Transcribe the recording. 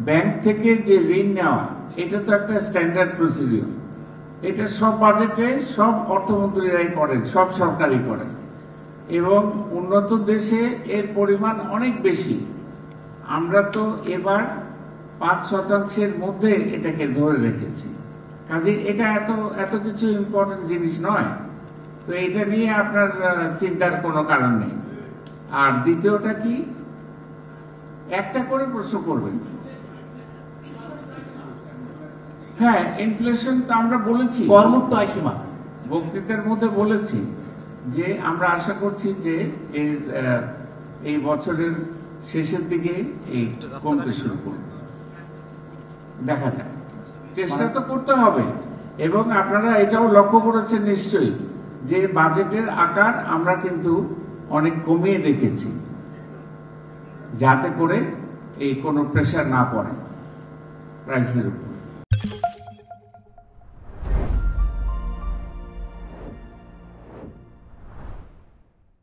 Bank থেকে যে ঋণ নেওয়া, এটা তো একটা স্ট্যান্ডার্ড প্রসিডিউর। এটা সব বাজেটে সব অর্থমন্ত্রীরাই করেন, সব সরকারই করে, এবং উন্নত দেশে এর পরিমাণ অনেক বেশি। আমরা তো এবার 5% মধ্যে এটাকে ধরে রেখেছি। কাজে এটা এত কিছু ইম্পর্টেন্ট জিনিস নয়, তো এটা নিয়ে আপনার চিন্তার কোনো কারণ নেই। আর দ্বিতীয়টা কি, একটা করে প্রশ্ন করবেন। হ্যাঁ, ইনফ্লেশন তো আমরা বলেছি, করমুক্ত আয় সীমা বক্তৃতার মধ্যে বলেছি যে আমরা আশা করছি যে এই বছরের শেষের দিকে এই কমতে শুরু করবে। দেখা যাক, চেষ্টা তো করতে হবে। এবং আপনারা এটাও লক্ষ্য করেছেন নিশ্চয়ই যে বাজেটের আকার আমরা কিন্তু অনেক কমিয়ে রেখেছি, যাতে করে এই কোনো প্রেশার না পড়ে প্রাইসের উপর।